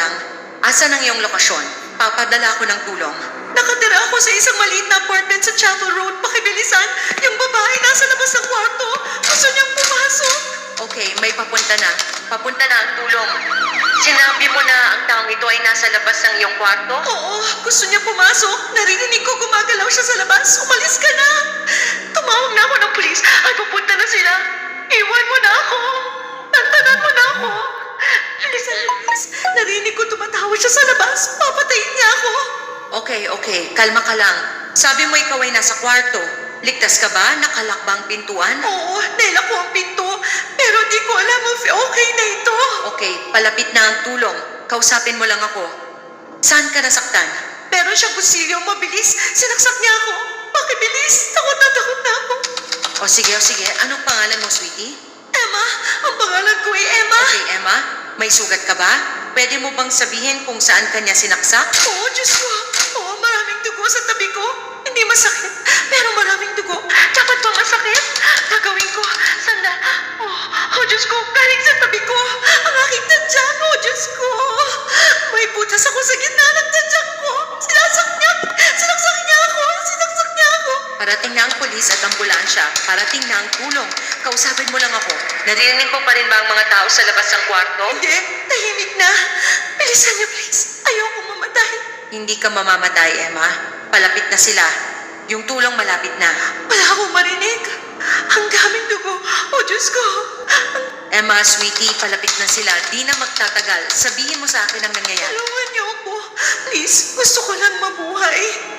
lang. Asan ang iyong lokasyon? Papadala ako ng tulong. Nakatira ako sa isang maliit na apartment sa Chapel Road. Pakibilisan, yung babae nasa labas ng kwarto. Gusto niyang pumasok. Okay, may papunta na. Papunta na ang tulong. Sinabi mo na ang taong ito ay nasa labas ng iyong kwarto? Oo, gusto niya pumasok. Naririnig ko gumagalaw siya sa labas. Umalis ka na. Tumawag na ako ng pulis. Ay, pupunta na sila. Iwan mo na ako. Tantanan mo na ako. Please. Narinig ko tumatawag siya sa labas. Papatayin niya ako. Okay. Kalma ka lang. Sabi mo ikaw ay nasa kwarto. Ligtas ka ba? Nakalak ba ang pintuan? Oo, nila ko ang pinto. Pero di ko alam if okay na ito. Okay, palapit na ang tulong. Kausapin mo lang ako. Saan ka nasaktan? Pero siya busilyo, mabilis. Sinaksak niya ako. Pakibilis. Takot na ako. O sige. Anong pangalan mo, sweetie? Emma. Ang pangalan ko ay Emma. Okay, Emma. May sugat ka ba? Pwede mo bang sabihin kung saan ka niya sinaksak? Oo, Diyos ko. Oo, maraming dugo sa tabi ko. Hindi masakit, pero maraming dugo. Dapat ba masakit? Gagawin ko. Sanda. Oh, Diyos ko. Galing sa tabi ko. Ang aking tadyang. Oh, Diyos ko. May butas ako sa gitna ng tadyang ko. Sinaksak niya ako. Parating na ang pulis at ambulansya. Parating na ang tulong. Kausapin mo lang ako. Naririnig mo pa rin ba ang mga tao sa labas ng kwarto? Hindi. Tahimik na. Bilisan niyo, please. Ayoko mamatay. Hindi ka mamamatay, Emma. Palapit na sila. Yung tulong malapit na. Wala akong marinig. Ang daming dugo. Oh, Diyos ko. Emma, sweetie, palapit na sila. Di na magtatagal. Sabihin mo sa akin ang nangyayari. Tulungan niyo ako. Please, gusto ko lang mabuhay.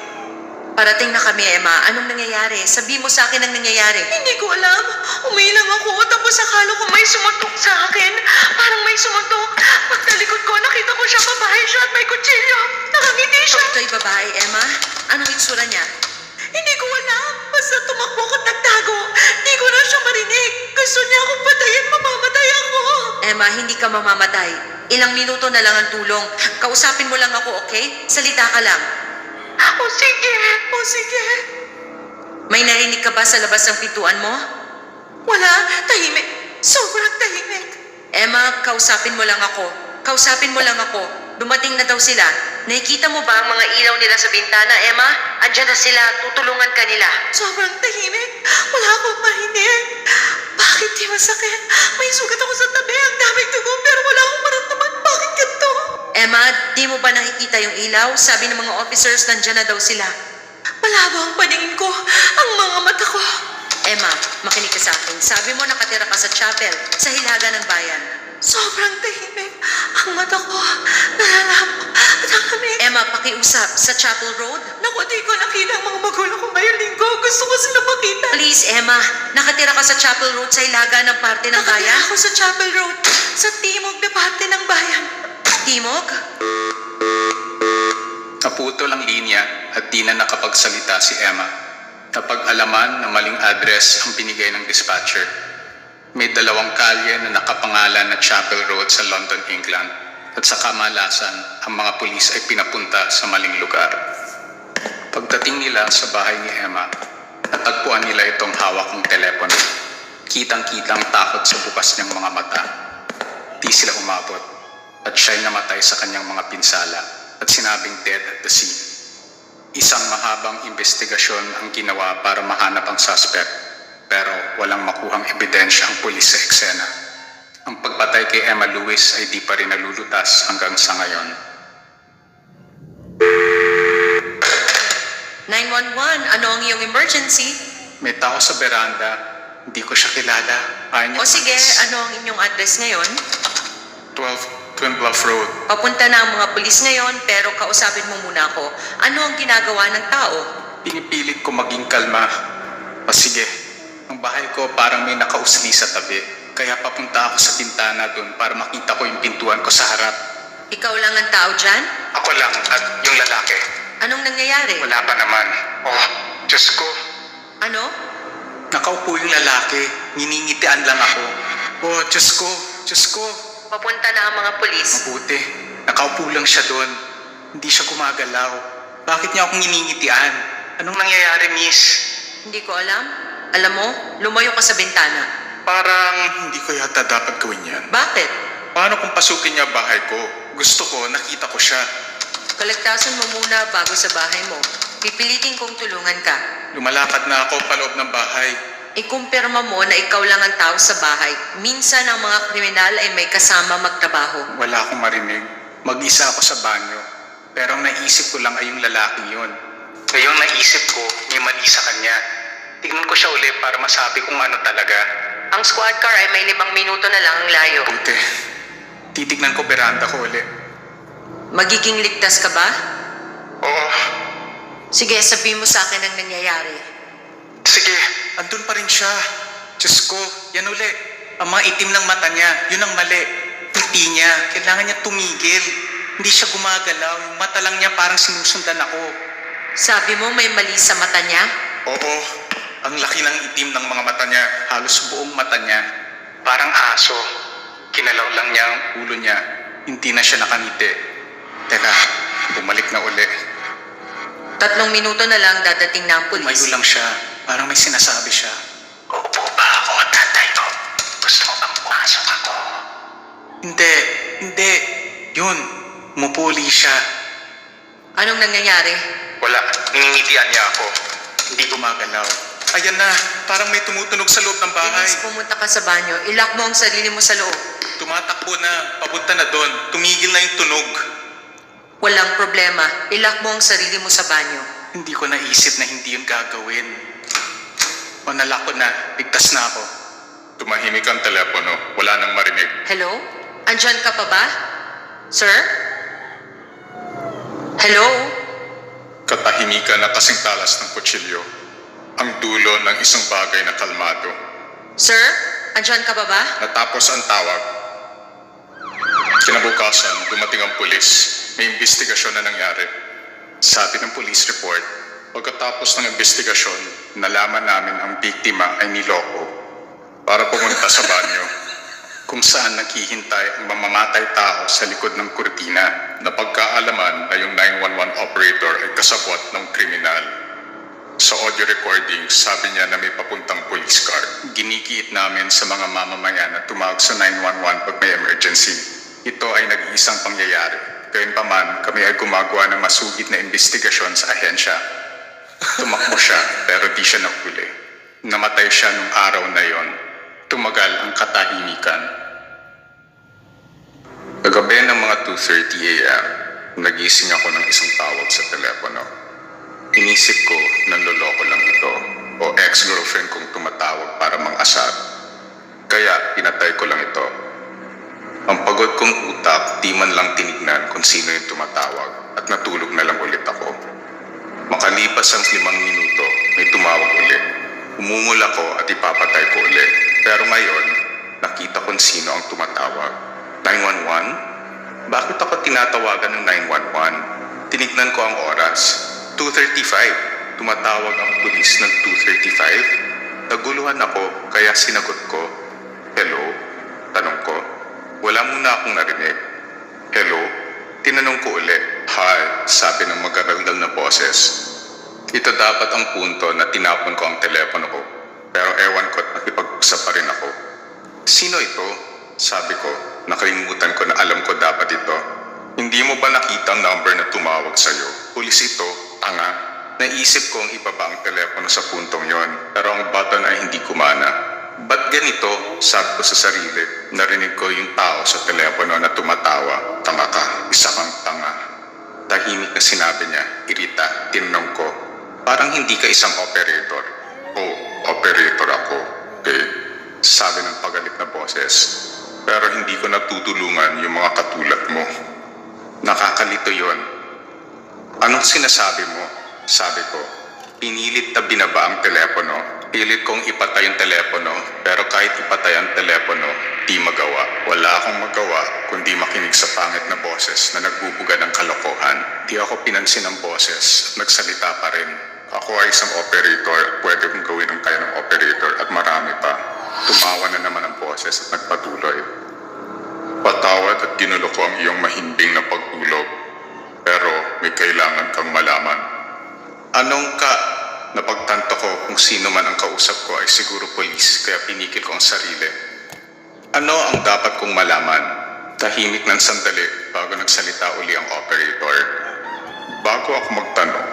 Parating na kami, Emma. Anong nangyayari? Sabihin mo sa akin ang nangyayari. Hindi ko alam. Umilang ako tapos akala ko may sumutok sa akin. Parang may sumutok. Pagtalikod ko, nakita ko siya, babae siya at may kutsilyo. Nakangiti siya. Ito'y babae, Emma. Anong itsura niya? Hindi ko alam. Basta tumakbo at nagtago. Hindi ko na siya marinig. Gusto niya akong patayin. Mamamatay ako. Emma, hindi ka mamamatay. Ilang minuto na lang ang tulong. Kausapin mo lang ako, okay? Salita ka lang. O sige. May narinig ka ba sa labas ng pintuan mo? Wala. Tahimik. Sobrang tahimik. Emma, kausapin mo lang ako. Dumating na daw sila. Nakikita mo ba ang mga ilaw nila sa bintana, Emma? Andiyan na sila. Tutulungan ka nila. Sobrang tahimik. Wala akong marinig. Bakit di masakit? May sugat ako sa tabi. Ang daming dugo pero wala akong maramdaman. Bakit ganito? Emma, di mo ba nakikita yung ilaw? Sabi ng mga officers, nandiyan na daw sila. Malabo ang paningin ko. Ang mga mata ko. Emma, makinig ka sa akin. Sabi mo nakatira ka sa chapel, sa hilaga ng bayan. Sobrang tahimik. Ang mata ko, nalalabo. At ang lamig. Emma, pakiusap. Sa Chapel Road? Naku, di ko nakita ang mga magulang ko ngayong linggo. Gusto ko sila makita. Please, Emma. Nakatira ka sa Chapel Road sa hilaga ng parte ng bayan? Nakatira ako sa Chapel Road. Sa timog na parte ng bayan. Timog? Naputol ang linya at di na nakapagsalita si Emma. Napag-alaman na maling address ang binigay ng dispatcher. May dalawang kalye na nakapangalan na Chapel Road sa London, England. At sa kamalasan, ang mga pulis ay pinapunta sa maling lugar. Pagdating nila sa bahay ni Emma, natagpuan nila itong hawak ng telepono. Kitang-kitang takot sa bukas niyang mga mata. Di sila umabot at siya'y namatay sa kanyang mga pinsala at sinabing dead at the scene. Isang mahabang investigasyon ang ginawa para mahanap ang suspect. Pero walang makuhang ebidensya ang pulis sa eksena. Ang pagpatay kay Emma Lewis ay di pa rin nalulutas hanggang sa ngayon. 911, ano ang iyong emergency? May tao sa beranda. Hindi ko siya kilala. O sige, ano ang inyong address ngayon? 12 Twin Bluff Road. Papunta na ang mga pulis ngayon, pero kausapin mo muna ako. Ano ang ginagawa ng tao? Pinipilit ko maging kalma. O sige, ang bahay ko parang may nakausli sa tabi. Kaya papunta ako sa bintana doon para makita ko yung pintuan ko sa harap. Ikaw lang ang tao dyan? Ako lang at yung lalaki. Anong nangyayari? Wala pa naman. Oh, Diyos ko. Ano? Nakaupo yung lalaki. Niningitian lang ako. Oh, Diyos ko. Papunta na ang mga pulis. Mabuti. Nakaupo lang siya doon. Hindi siya gumagalaw. Bakit niya akong niningitian? Anong nangyayari, miss? Hindi ko alam. Alam mo, lumayo ka sa bintana. Parang hindi ko yata dapat gawin yan. Bakit? Paano kung pasukin niya bahay ko? Gusto ko, nakita ko siya. Kalagtasan mo muna bago sa bahay mo. Pipilitin kong tulungan ka. Lumalakad na ako paloob ng bahay. Ikumpirma mo na ikaw lang ang tao sa bahay. Minsan ang mga kriminal ay may kasama magtrabaho. Wala akong marinig. Mag-isa ako sa banyo. Pero ang naisip ko lang ay yung lalaking yun. Ngayong naisip ko, may mali sa kanya. Tingnan ko siya uli para masabi kung ano talaga. Ang squad car ay may 5 minuto na lang ang layo. Buti. Titignan ko beranda ko uli. Magiging ligtas ka ba? Oo. Sige, sabihin mo sa akin ang nangyayari. Sige, andun pa rin siya. Diyos ko, yan uli. Ang mga itim ng mata niya, yun ang mali. Hindi niya, kailangan niya tumigil. Hindi siya gumagalaw, yung mata lang niya parang sinusundan ako. Sabi mo may mali sa mata niya? Oo, ang laki ng itim ng mga mata niya. Halos buong mata niya. Parang aso. Kinalaw lang niya ang ulo niya. Hindi na siya nakangiti. Teka, bumalik na uli. 3 minuto na lang dadating na ang pulis. Tumayo lang siya. Parang may sinasabi siya. Upo ba ako, tatay ko? Gusto mo bang pumasok ako? Hindi, hindi. Yun, mupuli siya. Anong nangyayari? Wala, ningingitian niya ako. Hindi gumagalaw. Ayan na, parang may tumutunog sa loob ng bahay. Inis pumunta ka sa banyo. Ilak mo ang sarili mo sa loob. Tumatakbo na, papunta na doon. Tumigil na yung tunog. Walang problema. Ilak mo ang sarili mo sa banyo. Hindi ko naisip na hindi yun gagawin. O nalak ko na, ligtas na ako. Tumahimik ang telepono, wala nang marinig. Hello? Andyan ka pa ba? Sir? Hello? Katahimikan na kasing talas ng kutsilyo. Ang dulo ng isang bagay na kalmado. Sir? Andyan ka pa ba? Natapos ang tawag. Kinabukasan, dumating ang pulis. May investigasyon na nangyari. Sabi ng police report, pagkatapos ng investigasyon, nalaman namin ang biktima ay niloko para pumunta sa banyo kung saan naghihintay ang mamamatay tao sa likod ng kurtina na pagkaalaman na yung 911 operator ay kasabwat ng kriminal. Sa audio recording, sabi niya na may papuntang police car. Ginigiit namin sa mga mamamayan na tumawag sa 911 pag may emergency. Ito ay nag-iisang pangyayari. Gayunpaman, kami ay gumagawa ng masugid na investigasyon sa ahensya. Tumakbo siya, pero di siya nahuli. Namatay siya nung araw na yon. Tumagal ang katahimikan. Kagabi ng mga 2:30 a.m., nagising ako ng isang tawag sa telepono. Inisip ko, nanloloko lang ito, o ex-girlfriend kong tumatawag para mang-asar. Kaya, pinatay ko lang ito. Ang pagod kong utak, di man lang tinignan kung sino yung tumatawag at natulog na lang ulit ako. Makalipas ang 5 minuto, may tumawag ulit. Umungol ako at ipapatay ko ulit. Pero ngayon, nakita kung sino ang tumatawag. 911? Bakit ako tinatawagan ng 911? Tinignan ko ang oras. 2:35. Tumatawag ang pulis ng 2:35. Naguluhan ako kaya sinagot ko. Hello? Tanong ko. Wala muna akong narinig. Hello? Tinanong ko uli. Hi, sabi ng magkaraldal na boses. Ito dapat ang punto na tinapon ko ang telepono ko. Pero ewan ko at nakipag-usap pa rin ako. Sino ito? Sabi ko. Nakalimutan ko na alam ko dapat ito. Hindi mo ba nakita ang number na tumawag sa'yo? Pulis ito, tanga. Naisip kong ibaba ang telepono sa puntong yon, pero ang button ay hindi kumana. Ba't ganito? Sabi ko sa sarili. Narinig ko yung tao sa telepono na tumatawa. Tanga ka, isa kang tanga. Tahimik na sinabi niya, irita, tinanong ko. Parang hindi ka isang operator. Oh, operator ako. Okay, sabi ng pagalit na boses. Pero hindi ko natutulungan yung mga katulad mo. Nakakalito yon. Anong sinasabi mo? Sabi ko. Pinilit na binaba ang telepono. Pilit kong ipatay ang telepono, pero kahit ipatay ang telepono, di magawa. Wala akong magawa kundi makinig sa pangit na boses na nagbubuga ng kalokohan. Di ako pinansin ng boses, nagsalita pa rin. Ako ay isang operator at pwede kong gawin ang kaya ng operator at marami pa. Tumawa na naman ang boses at nagpatuloy. Patawad at ginulo ko ang iyong mahimbing na pagtulog, pero may kailangan kang malaman. Anong ka? Napagtanto ko kung sino man ang kausap ko ay siguro polis, kaya pinigil ko ang sarili. Ano ang dapat kong malaman? Tahimik ng sandali bago nagsalita uli ang operator. Bago ako magtanong,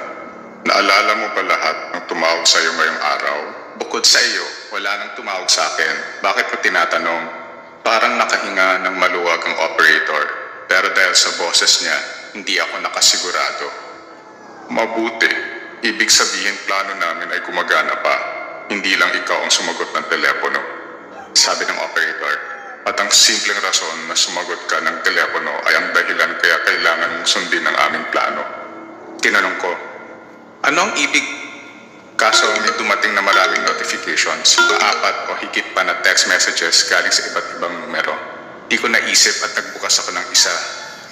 naalala mo ba lahat ng tumawag sa iyo ngayong araw? Bukod sa iyo, wala nang tumawag sa akin. Bakit mo tinatanong? Parang nakahinga ng maluwag ang operator. Pero dahil sa boses niya, hindi ako nakasigurado. Mabuti. Ibig sabihin plano namin ay gumagana pa. Hindi lang ikaw ang sumagot ng telepono. Sabi ng operator. At ang simpleng rason na sumagot ka ng telepono ay ang dahilan kaya kailangan mong sundin ang aming plano. Tinanong ko, ano ang ibig? Kaso may dumating na maraming notifications, maapat o higit pa na text messages galing sa iba't ibang numero. Di ko naisip at nagbukas ako ng isa.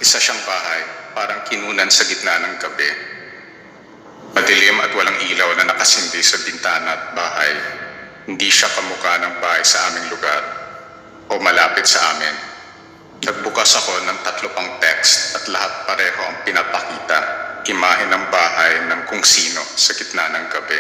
Isa siyang bahay, parang kinunan sa gitna ng gabi. Madilim at walang ilaw na nakasindi sa bintana at bahay. Hindi siya kamukha ng bahay sa aming lugar o malapit sa amin. Nagbukas ako ng 3 pang text at lahat pareho ang pinapakita. Imahe ng bahay ng kung sino sa gitna ng gabi.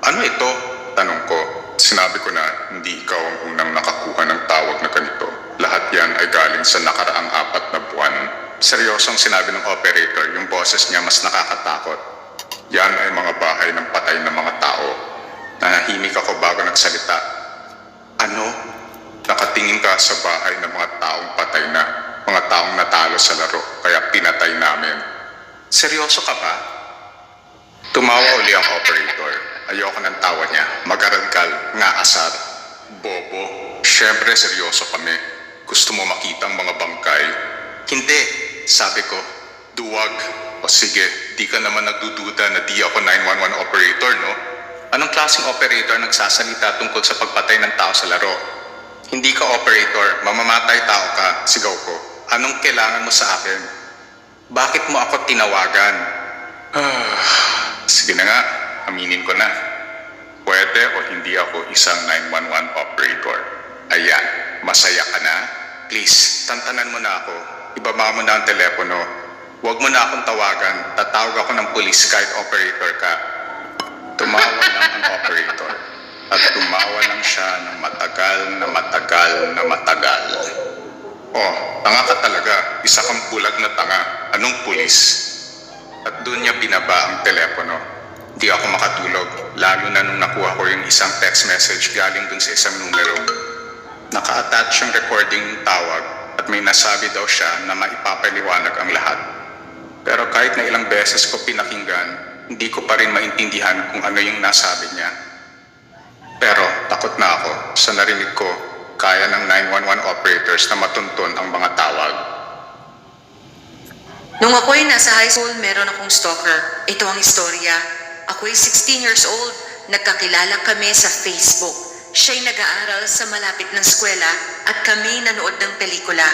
Ano ito? Tanong ko. Sinabi ko na hindi ikaw ang unang nakakuha ng tawag na ganito. Lahat yan ay galing sa nakaraang 4 na buwan. Seryosong sinabi ng operator, yung boses niya mas nakakatakot. Yan ay mga bahay ng patay na mga tao. Nanahimik ako bago nagsalita. Ano? Nakatingin ka sa bahay ng mga taong patay na, mga taong natalo sa laro, kaya pinatay namin. Seryoso ka ba? Tumawa uli ang operator. Ayoko ng tawa niya. Mag-arangal, nga asar. Bobo. Siyempre seryoso kami. Gusto mo makita ang mga bangkay? Hindi, sabi ko. Duwag. O sige, di ka naman nagdududa na di ako 911 operator, no? Anong klaseng operator nagsasalita tungkol sa pagpatay ng tao sa laro? Hindi ka operator, mamamatay tao ka, sigaw ko. Anong kailangan mo sa akin? Bakit mo ako tinawagan? Sige na nga, aminin ko na. Pwede o hindi ako isang 911 operator. Ayan, masaya ka na? Please, tantanan mo na ako. Ibaba mo na ang telepono. Huwag mo na akong tawagan. Tatawag ako ng pulis kahit operator ka. Tumawa lang ang operator. At tumawa lang siya ng matagal na matagal na matagal. Oh, tanga ka talaga. Isa kang bulag na tanga. Anong pulis? At doon niya binaba ang telepono. Di ako makatulog, lalo na nung nakuha ko yung isang text message galing dun sa isang numero. Naka-attach yung recording ng tawag at may nasabi daw siya na maipapaliwanag ang lahat. Pero kahit na ilang beses ko pinakinggan, hindi ko pa rin maintindihan kung ano yung nasabi niya. Pero takot na ako sa narinig ko, kaya ng 911 operators na matuntun ang mga tawag. Nung ako'y nasa high school, meron akong stalker. Ito ang istorya. Ako'y 16 years old. Nagkakilala kami sa Facebook. Siya'y nag-aaral sa malapit ng eskwela at kami nanood ng pelikula.